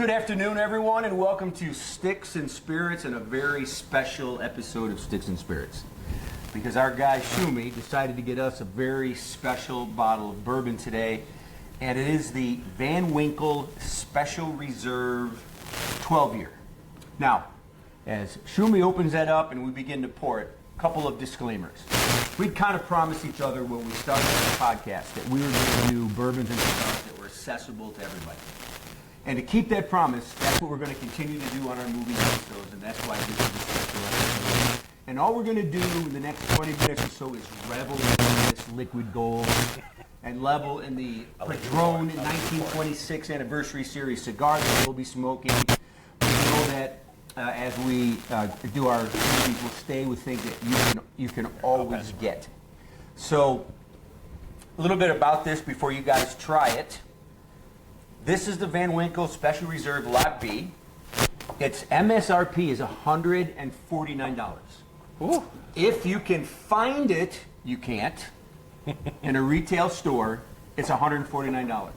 Good afternoon, everyone, and welcome to Sticks and Spirits and a very special episode of Sticks and Spirits. Because our guy Shumi decided to get us a very special bottle of bourbon today, and it is the Van Winkle Special Reserve 12-year. Now, as Shumi opens that up and we begin to pour it, a couple of disclaimers. We'd kind of promised each other when we started this podcast that we were going to do bourbons and cigars that were accessible to everybody. And to keep that promise, that's what we're going to continue to do on our movie episodes, and that's why this is a special episode. And all we're going to do in the next 20 minutes or so is revel in this liquid gold and level in the Padron 1926 Anniversary Series cigar that we'll be smoking. We know that as we do our movies, we'll stay with things that you can always get. So, a little bit about this before you guys try it. This is the Van Winkle Special Reserve Lot B. Its MSRP is $149. Ooh. If you can find it, you can't. In a retail store, it's $149.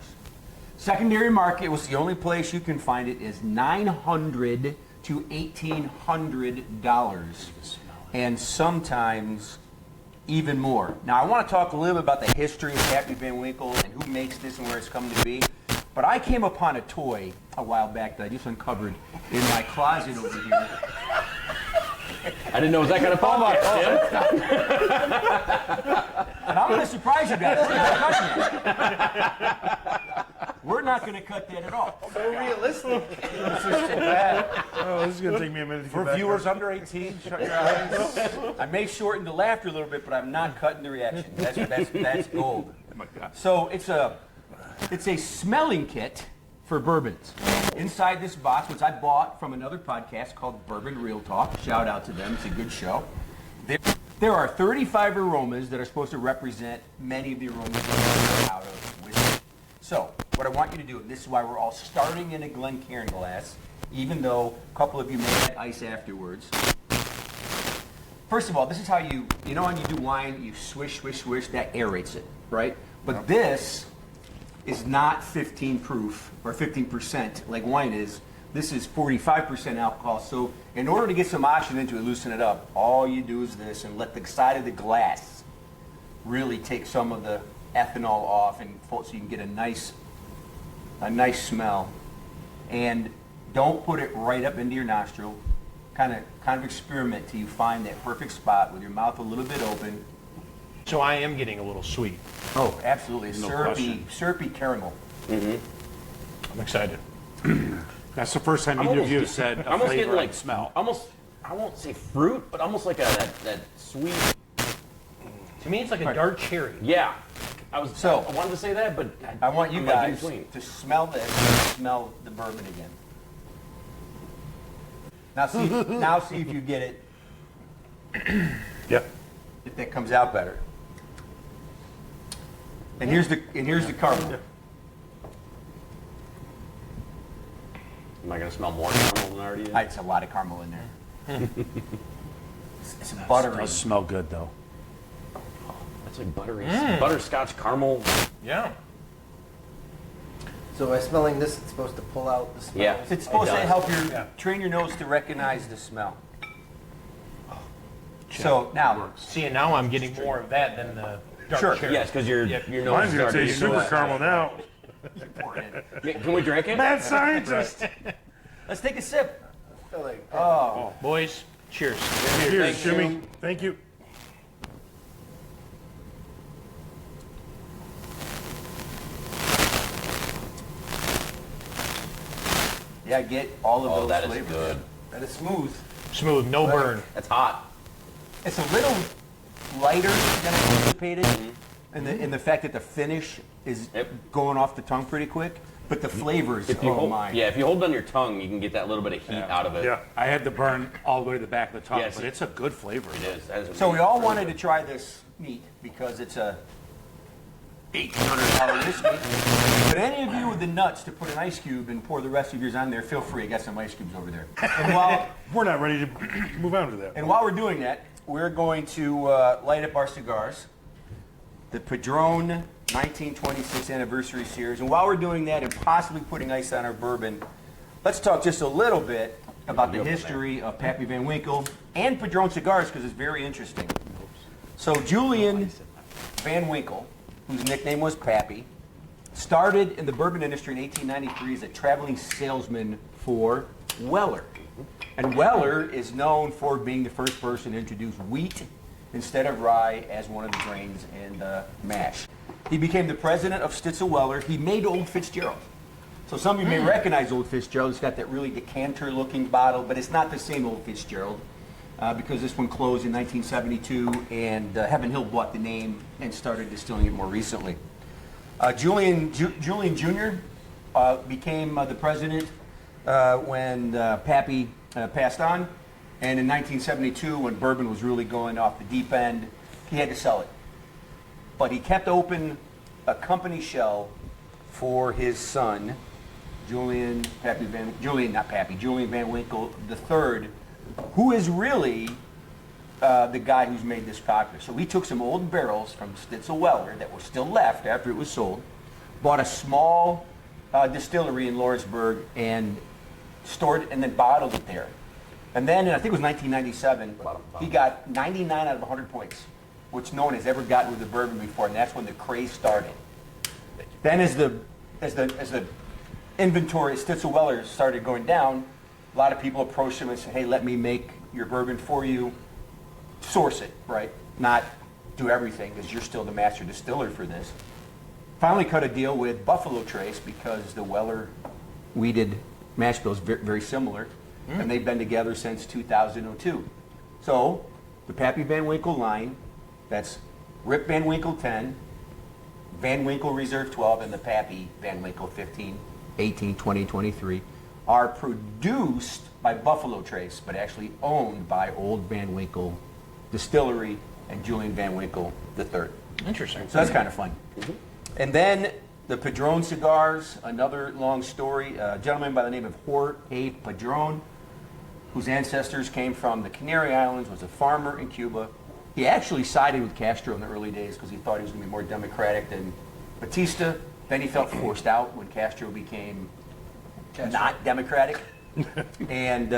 Secondary market was the only place you can find it is $900 to $1,800, and sometimes even more. Now, I want to talk a little bit about the history of Captain Van Winkle and who makes this and where it's come to be. But I came upon a toy a while back that I just uncovered in my closet over here. I didn't know it was that kind of podcast, And I'm going to surprise you guys. We're not going to cut that at all. So realistic. This is so bad. Oh, this is going to take me a minute to get back. For viewers under 18, shut your eyes. I may shorten the laughter a little bit, but I'm not cutting the reaction. That's gold. Oh my God. So it's a smelling kit for bourbons. Inside this box, which I bought from another podcast called Bourbon Real Talk. Shout out to them. It's a good show. There are 35 aromas that are supposed to represent many of the aromas that are out of whiskey. So, what I want you to do, and this is why we're all starting in a Glencairn glass, even though a couple of you may add ice afterwards. First of all, this is how you know when you do wine, you swish, swish, swish, that aerates it, right? But this is not 15 proof or 15% like wine is. This is 45% alcohol. So in order to get some oxygen into it, loosen it up, all you do is this and let the side of the glass really take some of the ethanol off, and so you can get a nice smell. And don't put it right up into your nostril. Kind of experiment till you find that perfect spot with your mouth a little bit open. So I am getting a little sweet. Oh, absolutely. No Syrupy caramel. I'm excited. That's the first time either of you have said a almost flavor getting like and smell. almost, I won't say fruit, but almost like that sweet. To me, it's like a dark cherry. Yeah, I wanted to say that, but I want you I'm like in guys between. to smell this and smell the bourbon again. Now see if you get it, Yep. if that comes out better. And here's the caramel. Am I gonna smell more caramel than I already did? It's a lot of caramel in there. it's buttery. It does smell good though. It's like buttery, butterscotch caramel. Yeah. So by smelling this, it's supposed to pull out the smell? Yeah. It's supposed to does. help Yeah. train your nose to recognize the smell. So now, See, and now I'm getting more of that than the dark Sure. cherry. Yes, because your nose Mine's is going to starting taste to super caramel now. pour it in. Can we drink it? Mad scientist. Let's take a sip. I feel like Boys, cheers. Cheers, Jimmy. Thank you. Yeah, get all of Oh, those that is flavors. good. That is smooth. Smooth, no burn. That's hot. It's a little lighter than anticipated, in the fact that the finish is going off the tongue pretty quick, but the flavors, If you hold, my. yeah, if you hold it on your tongue, you can get that little bit of heat out of it. Yeah, I had the burn all the way to the back of the tongue, Yes. but it's a good flavor. It is. That is So we really, all really wanted to good. try this neat because it's a $1,800 whiskey. But any of you with the nuts to put an ice cube and pour the rest of yours on there, feel free. I got some ice cubes over there. And while, We're not ready to move on to that. and while we're doing that, we're going to light up our cigars. The Padron 1926 Anniversary Series. And while we're doing that and possibly putting ice on our bourbon, let's talk just a little bit about the history of Pappy Van Winkle and Padron cigars because it's very interesting. So Julian Van Winkle, whose nickname was Pappy, started in the bourbon industry in 1893 as a traveling salesman for Weller. And Weller is known for being the first person to introduce wheat instead of rye as one of the grains in the mash. He became the president of Stitzel Weller. He made Old Fitzgerald. So some of you may recognize Old Fitzgerald. It's got that really decanter-looking bottle, but it's not the same Old Fitzgerald because this one closed in 1972, and Heaven Hill bought the name and started distilling it more recently. Julian Jr. Became the president when Pappy passed on, and in 1972, when bourbon was really going off the deep end, he had to sell it. But he kept open a company shell for his son, Julian Van Winkle III, who is really the guy who's made this popular. So he took some old barrels from Stitzel Weller that were still left after it was sold, bought a small distillery in Lawrenceburg and stored it and then bottled it there. And then, I think it was 1997, he got 99 out of 100 points, which no one has ever gotten with the bourbon before, and that's when the craze started. Then as the inventory at Stitzel Weller started going down, a lot of people approached him and said, hey, let me make your bourbon for you. Source it, right? Not do everything, because you're still the master distiller for this. Finally cut a deal with Buffalo Trace because the Weller weeded mash bill is very similar, and they've been together since 2002. So the Pappy Van Winkle line, that's Rip Van Winkle 10, Van Winkle Reserve 12, and the Pappy Van Winkle 15, 18, 20, 23, are produced by Buffalo Trace, but actually owned by Old Van Winkle Distillery and Julian Van Winkle III. Interesting. So that's kind of fun. And then the Padron cigars, another long story. A gentleman by the name of Hort A. Padron, whose ancestors came from the Canary Islands, was a farmer in Cuba. He actually sided with Castro in the early days because he thought he was going to be more democratic than Batista. Then he felt forced out when Castro became not democratic. And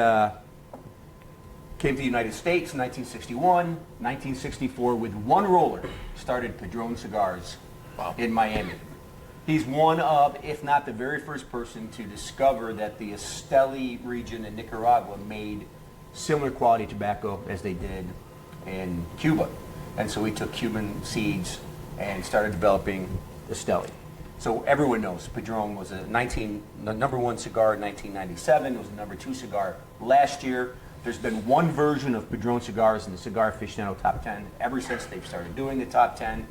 came to the United States in 1961. 1964, with one roller, started Padron Cigars in Miami. He's one of, if not the very first person to discover that the Esteli region in Nicaragua made similar quality tobacco as they did in Cuba. And so he took Cuban seeds and started developing Esteli. So everyone knows Padron was the number one cigar in 1997. It was the number 2 cigar last year. There's been one version of Padron cigars in the Cigar Aficionado Top 10 ever since they've started doing the Top 10.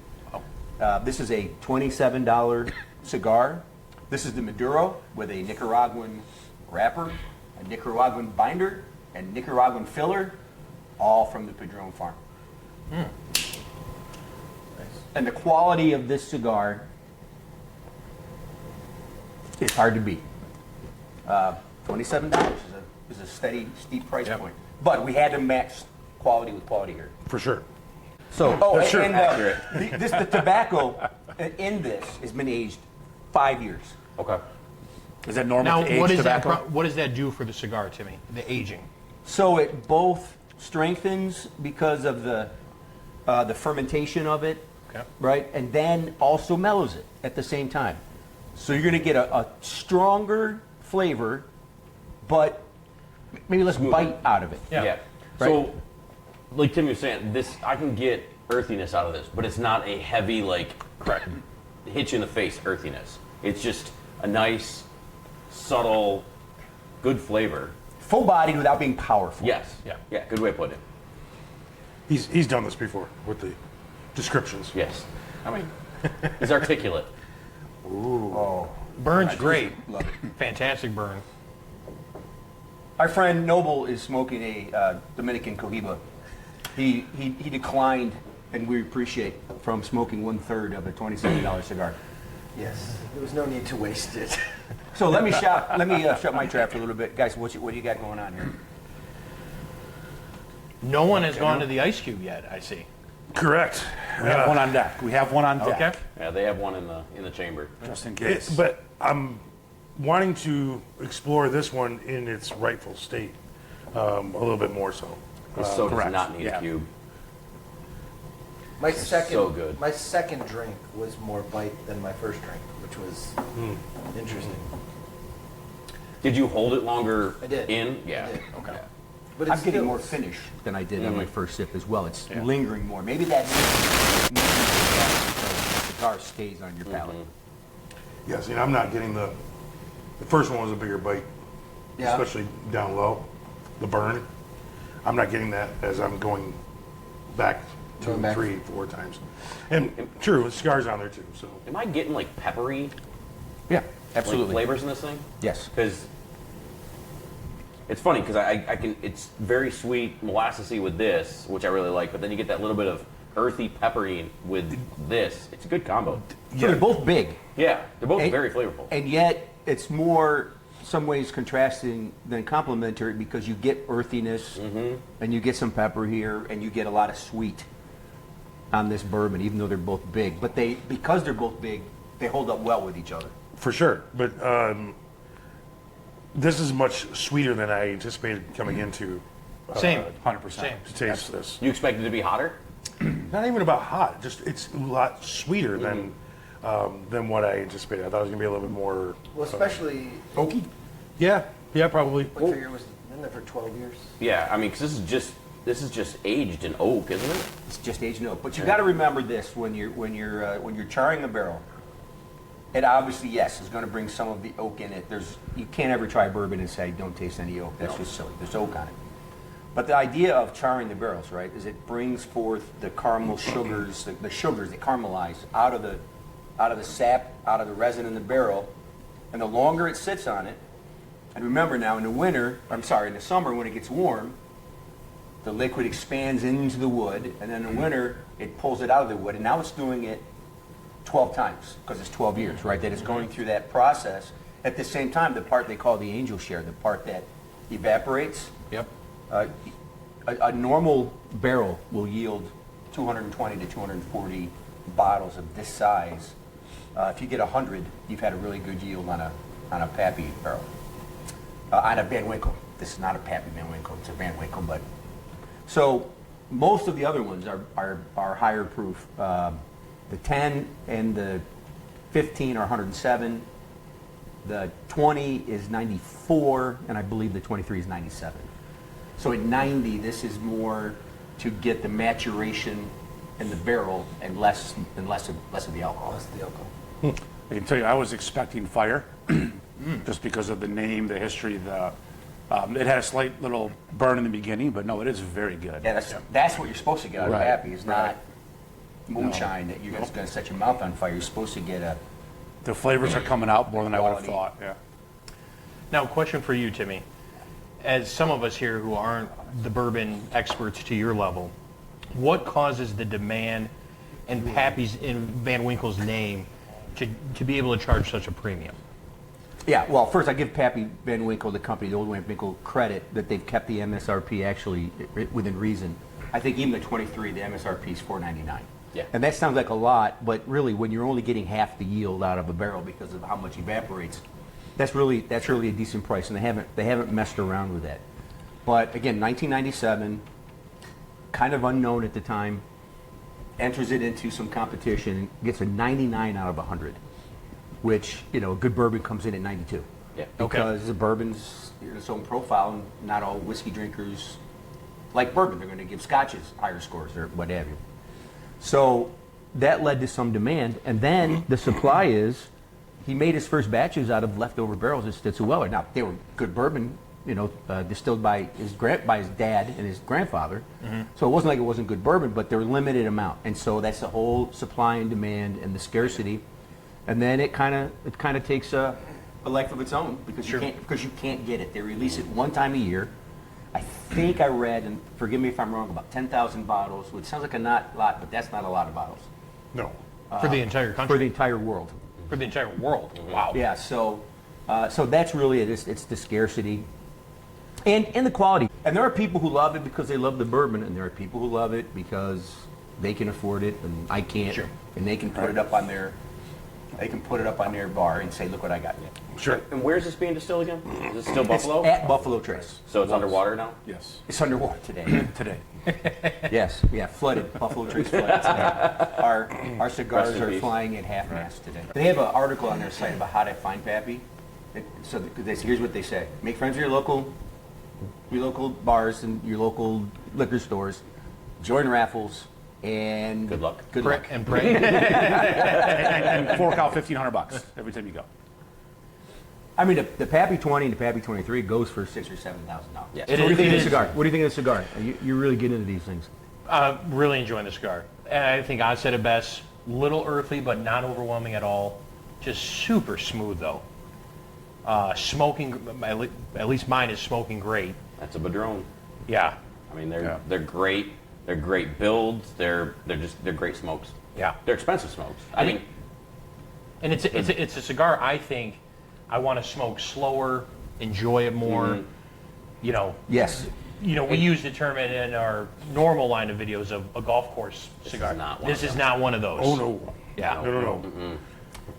This is a $27 cigar. This is the Maduro with a Nicaraguan wrapper, a Nicaraguan binder, and Nicaraguan filler, all from the Padron farm. Nice. And the quality of this cigar is hard to beat. $27 is a steady, steep price point. But we had to match quality with quality here. For sure. So, Accurate. the tobacco in this has been aged 5 years. Okay. Is that normal Now, to age what tobacco? what does that do for the cigar, Timmy? The aging. So it both strengthens because of the fermentation of it, Okay. right? And then also mellows it at the same time. So you're going to get a stronger flavor, but maybe less bite out of it. Yeah. So, like Tim was saying, I can get earthiness out of this, but it's not a heavy, hit you in the face earthiness. It's just a nice, subtle, good flavor. Full-bodied without being powerful. Yes. Yeah. Good way to put it. He's done this before with the descriptions. Yes. I mean, he's articulate. Burn's great. Love it. Fantastic burn. Our friend Noble is smoking a Dominican Cohiba. He declined, and we appreciate, from smoking 1/3 of a $27 cigar. Yes, there was no need to waste it. So let me shut my trap for a little bit, guys. What do you got going on here? No one has gone to the Ice Cube yet, I see. Correct. We have one on deck. Okay. Yeah, they have one in the chamber. Just in case. wanting to explore this one in its rightful state a little bit more so. This soda does correct. not need Yeah. a cube. My second, so good. My second drink was more bite than my first drink, which was interesting. Did you hold it longer I did. in? Yeah. I did. Okay. But I'm it's getting still- more finish than I did on my first sip as well. It's Yeah. lingering more. Maybe that the cigar stays on your palate. Yeah, see, I'm not getting the first one was a bigger bite, Yeah. especially down low, the burn. I'm not getting that as I'm going back two, Going back. 3, 4 times. And true, cigars on there too, so. Am I getting like peppery Yeah, like, absolutely. flavors in this thing? Yes. Because it's funny because I can, it's very sweet molassesy with this, which I really like, but then you get that little bit of earthy peppery with this. It's a good combo. So they're both big. Yeah, they're both And- very flavorful. And yet, it's more, some ways, contrasting than complementary because you get earthiness and you get some pepper here and you get a lot of sweet on this bourbon, even though they're both big. But because they're both big, they hold up well with each other. For sure, but this is much sweeter than I anticipated coming into. Same. 100%. Same. To taste this. You expect it to be hotter? Not even about hot, just it's a lot sweeter than what I anticipated. I thought it was gonna be a little bit more. Well, especially, Oaky? Yeah, probably. I figure it was in there for 12 years. Yeah, I mean, because this is just aged in oak, isn't it? It's just aged in oak. But you got to remember this when you're charring the barrel. It obviously, yes, is going to bring some of the oak in it. You can't ever try bourbon and say don't taste any oak. That's just silly. There's oak on it. But the idea of charring the barrels, right, is it brings forth the caramel sugars, the sugars that caramelize out of the sap, out of the resin in the barrel, and the longer it sits on it. And remember now, in the summer when it gets warm, the liquid expands into the wood, and then in the winter it pulls it out of the wood, and now it's doing it 12 times because it's 12 years, right? That it's going through that process. At the same time, the part they call the angel share, the part that evaporates. Yep. A normal barrel will yield 220 to 240 bottles of this size. If you get 100, you've had a really good yield on a Pappy barrel. On a Van Winkle. This is not a Pappy Van Winkle, it's a Van Winkle, but so most of the other ones are higher proof. The 10 and the 15 are 107. The 20 is 94, and I believe the 23 is 97. So at 90, this is more to get the maturation in the barrel and less of the alcohol. That's the alcohol. I can tell you, I was expecting fire, just because of the name, the history. It had a slight little burn in the beginning, but no, it is very good. Yeah, that's what you're supposed to get out of Right, Pappy. It's right. not moonshine that you're just going to set your mouth on fire. You're supposed to get a The flavors are coming out more than I would have Quality. thought. Yeah. Now, question for you, Timmy. As some of us here who aren't the bourbon experts to your level, what causes the demand in Pappy's, in Van Winkle's name, to be able to charge such a premium? Yeah, well, first I give Pappy Van Winkle, the company, the old Van Winkle, credit that they've kept the MSRP actually within reason. I think even the 23, the MSRP is $4.99. Yeah. And that sounds like a lot, but really, when you're only getting half the yield out of a barrel because of how much evaporates, that's really a decent price, and they haven't messed around with that. But again, 1997, kind of unknown at the time, enters it into some competition, gets a 99 out of 100. Which, a good bourbon comes in at 92. Yeah. Because the bourbon's its own profile, and not all whiskey drinkers like bourbon. They're going to give scotches higher scores or what have you. So that led to some demand. And then the supply is, he made his first batches out of leftover barrels at Stitzel-Weller. Now, they were good bourbon, distilled by his dad and his grandfather. So it wasn't like it wasn't good bourbon, but they were limited amount. And so that's the whole supply and demand and the scarcity. And then it kind of takes a life of its own because you can't get it. They release it one time a year. I think I read, and forgive me if I'm wrong, about 10,000 bottles, which sounds like a not lot, but that's not a lot of bottles No. For the entire country? for the entire world. For the entire world. Wow. Yeah, so that's really it. It's the scarcity and the quality. And there are people who love it because they love the bourbon, and there are people who love it because they can afford it and I can't, Sure. and they can put it up on their they can put it up on their bar and say, look what I got you. Sure. And where's this being distilled again? Is it still It's Buffalo? at Buffalo Trace. So it's underwater now? Yes. It's underwater today. Today. Yes, yeah, flooded. Buffalo Trace flooded today. Our cigars Rest in are peace. flying at half mast today. They have an article on their site about how to find Pappy. Here's what they say: make friends with your local bars and your local liquor stores, join raffles, and Good luck. Good luck. And pray. And fork out $1,500 every time you go. I mean, the Pappy 20 and the Pappy 23 goes for $6,000 or $7,000. Yes. So It what do you is- think of it the is. cigar? What do you think of the cigar? You're really getting into these things. Really enjoying the cigar. And I think I said it best. Little earthy, but not overwhelming at all. Just super smooth though. Smoking, at least mine is smoking great. That's a Padron. Yeah, I mean, Yeah. they're great. They're great builds. They're great smokes. yeah. They're expensive smokes. I mean, And it's a cigar I think I want to smoke slower, enjoy it more. You know, Yes. we use the term in our normal line of videos of a golf course cigar. is not one This of is not one of those. Oh, no. Yeah. No.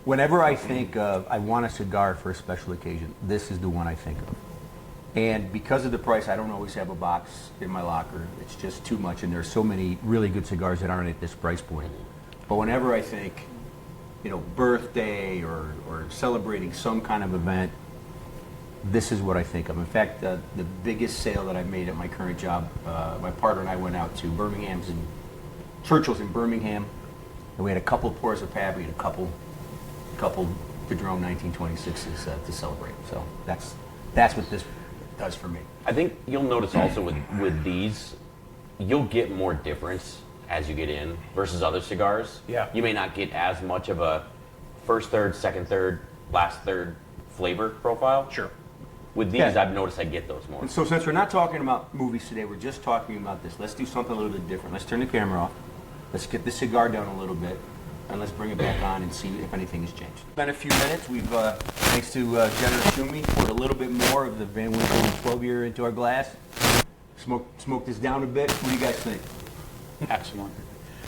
Whenever I think of, I want a cigar for a special occasion, this is the one I think of. And because of the price, I don't always have a box in my locker. It's just too much, and there's so many really good cigars that aren't at this price point. But whenever I think, birthday or celebrating some kind of event, this is what I think of. In fact, the biggest sale that I made at my current job, my partner and I went out to Churchill's in Birmingham, and we had a couple of pours of Pappy and a couple Padron 1926s to celebrate. So that's what this does for me. I think you'll notice also with these, you'll get more difference as you get in versus other cigars. Yeah. You may not get as much of a first third, second third, last third flavor profile. Sure. With these, Yeah. I've noticed I get those more. And so since we're not talking about movies today, we're just talking about this. Let's do something a little bit different. Let's turn the camera off. Let's get the cigar down a little bit, and let's bring it back on and see if anything has changed. It's been a few minutes. We've, thanks to Jenna Schumi, poured a little bit more of the Van Winkle 12-year into our glass. Smoke this down a bit. What do you guys think? Excellent.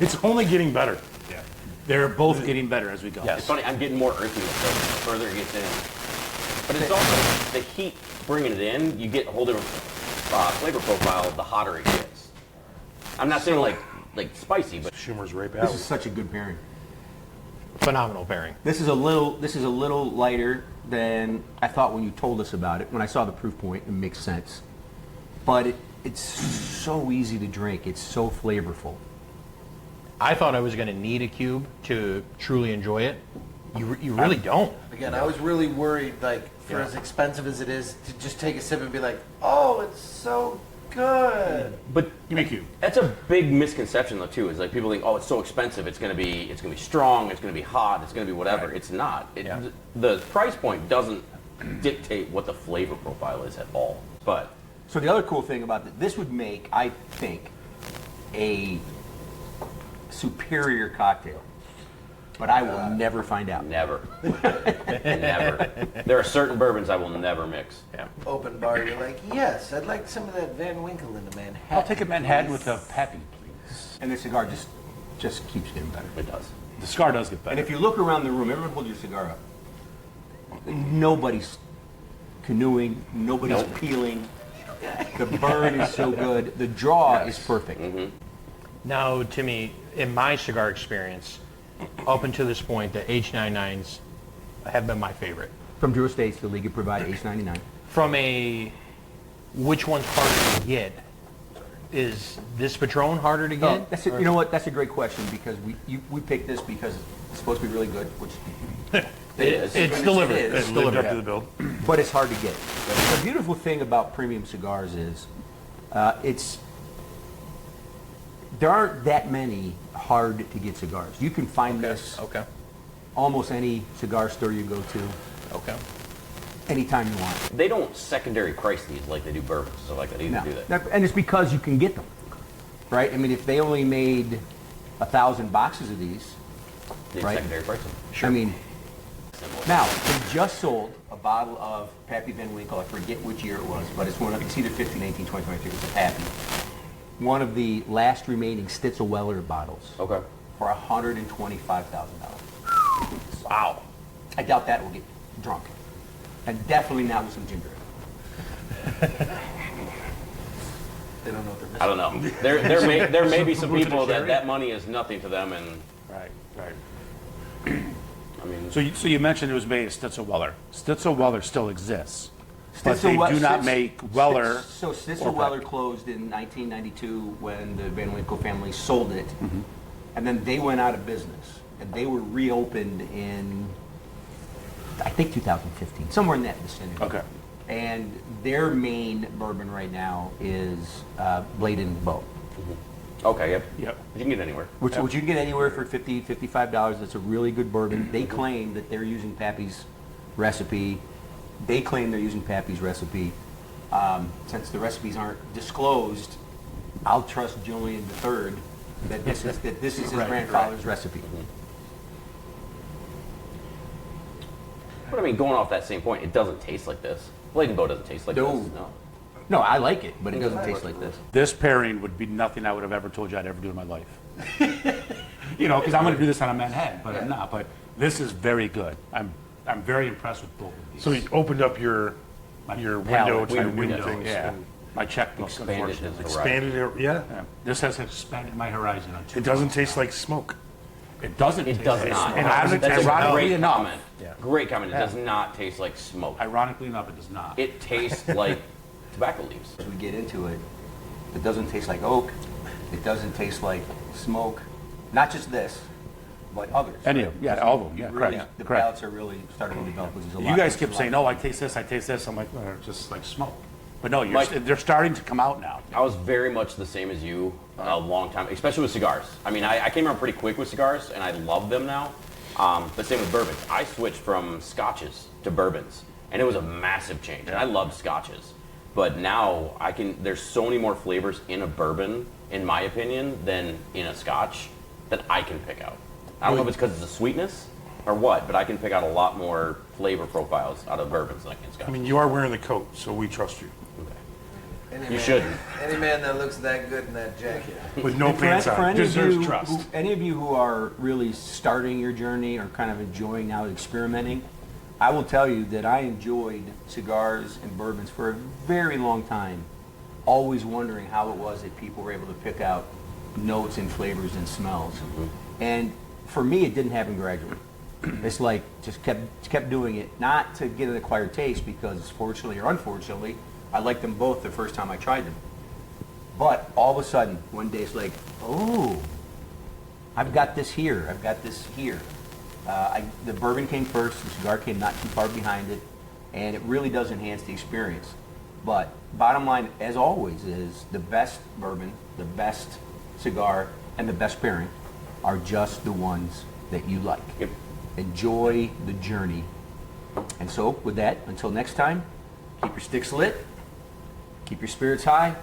It's only getting better. Yeah. They're both getting better as we go. It's funny, I'm getting more earthy with the further it gets in. But it's also the heat bringing it in, you get a whole different flavor profile the hotter it gets. I'm not saying like spicy, but Schumer's right back. This is such a good pairing. Phenomenal pairing. This is a little lighter than I thought when you told us about it. When I saw the proof point, it makes sense. But it's so easy to drink. It's so flavorful. I thought I was going to need a cube to truly enjoy it. You really don't. Again, I was really worried, for as expensive as it is, to just take a sip and be like, oh, it's so good. but Give me a cube. that's a big misconception though too. Is like people think, oh, it's so expensive, it's gonna be strong, it's gonna be hot, it's gonna be whatever. It's not. The price point doesn't dictate what the flavor profile is at all. But So the other cool thing about this would make, I think, a superior cocktail. But I will never find out. never, never. There are certain bourbons I will never mix. Yeah. Open bar, you're like, yes, I'd like some of that Van Winkle in the Manhattan. I'll take a Manhattan with a Pappy, please. And the cigar just keeps getting better. It does. The cigar does get And better. if you look around the room, everyone hold your cigar up. Nobody's canoeing, nobody's peeling. The burn is so good. The draw is perfect. Now, Timmy, in my cigar experience, up until this point, the H99s have been my favorite. From Drew Estates, the league had provided H99. From a which one's harder to get, is this Patron harder to get? That's you know what? That's a great question because we picked this because it's supposed to be really good, which It is. It's delivered. It is. It's Lived delivered. up to the build. but it's hard to get. The beautiful thing about premium cigars is there aren't that many hard to get cigars. You can find this Okay. almost any cigar store you go to, Okay. anytime you want. They don't secondary price these like they do bourbons, so like that either No. do they? And it's because you can get them, right? I mean, if they only made 1,000 boxes of these, They right. secondary price them. I mean, Similar. now they just sold a bottle of Pappy Van Winkle. I forget which year it was, but it's either 15, 18, 20, 23. It's a Pappy. One of the last remaining Stitzel Weller bottles Okay. for $125,000. Wow. I doubt that will get drunk. And definitely not with some ginger. They don't know what they're missing. I don't know. There may be some people that money is nothing to them, and Right, right. I mean, So you mentioned it was made at Stitzel Weller. Stitzel Weller still exists, but they Stitzel- do not Stitz- make Weller. So Stitzel or Weller Beck. closed in 1992 when the Van Winkle family sold it, Mm-hmm. and then they went out of business, and they were reopened in, I think 2015, somewhere in that vicinity. Okay. And their main bourbon right now is Blade and Bow, okay, yep. Yep. You can get anywhere. which you can get anywhere for $50, $55. That's a really good bourbon. They claim that they're using Pappy's recipe. They claim they're using Pappy's recipe. Since the recipes aren't disclosed, I'll trust Julian III that this is his grandfather's recipe. But I mean, going off that same point, it doesn't taste like this. Blade and Bow doesn't taste like No. this. No. No, I like it, but it doesn't taste like this. This pairing would be nothing I would have ever told you I'd ever do in my life. Because I'm going to do this on a Manhattan, but I'm not. But this is very good. I'm very impressed with both of these. So you opened up your window palate, to my new window, things. yeah. And My checkbook, Expanded unfortunately. his horizon. expanded it. Yeah. Yeah. This has expanded my horizon on two. It doesn't taste like smoke. It doesn't. It taste does like not. smoke. And That's a ironically great enough, comment. Great comment. It does not taste like smoke. ironically enough, it does not. It tastes like tobacco leaves. As we get into it, it doesn't taste like oak. It doesn't taste like smoke. Not just this, but others. Any right? of them, yeah, all of them, yeah, Really, correct, the correct. palates are really starting to develop. Which is a You lot- guys it's kept a saying, lot- "Oh, I taste this, I taste this." I'm like, "Oh, it's just like smoke." But no, Mike- they're starting to come out now. I was very much the same as you a long time, especially with cigars. I mean, I came around pretty quick with cigars, and I love them now. But same with bourbons. I switched from scotches to bourbons, and it was a massive change. And I loved scotches, but now there's so many more flavors in a bourbon, in my opinion, than in a scotch that I can pick out. I don't know if it's because it's the sweetness or what, but I can pick out a lot more flavor profiles out of bourbons than I can scotch. I mean, you are wearing the coat, so we trust you. Any You man- shouldn't. Any man that looks that good in that jacket. With no For, pants for on. any of Deserves you, trust. any of you who are really starting your journey or kind of enjoying now experimenting, I will tell you that I enjoyed cigars and bourbons for a very long time, always wondering how it was that people were able to pick out notes and flavors and smells. And for me, it didn't happen gradually. It's like just kept doing it, not to get an acquired taste, because fortunately or unfortunately, I liked them both the first time I tried them. But all of a sudden, one day it's like, oh, I've got this here. I've got this here. The bourbon came first. The cigar came not too far behind it, and it really does enhance the experience. But bottom line, as always, is the best bourbon, the best cigar, and the best pairing are just the ones that you like. Yep. Enjoy the journey. And so, with that, until next time, keep your sticks lit, keep your spirits high,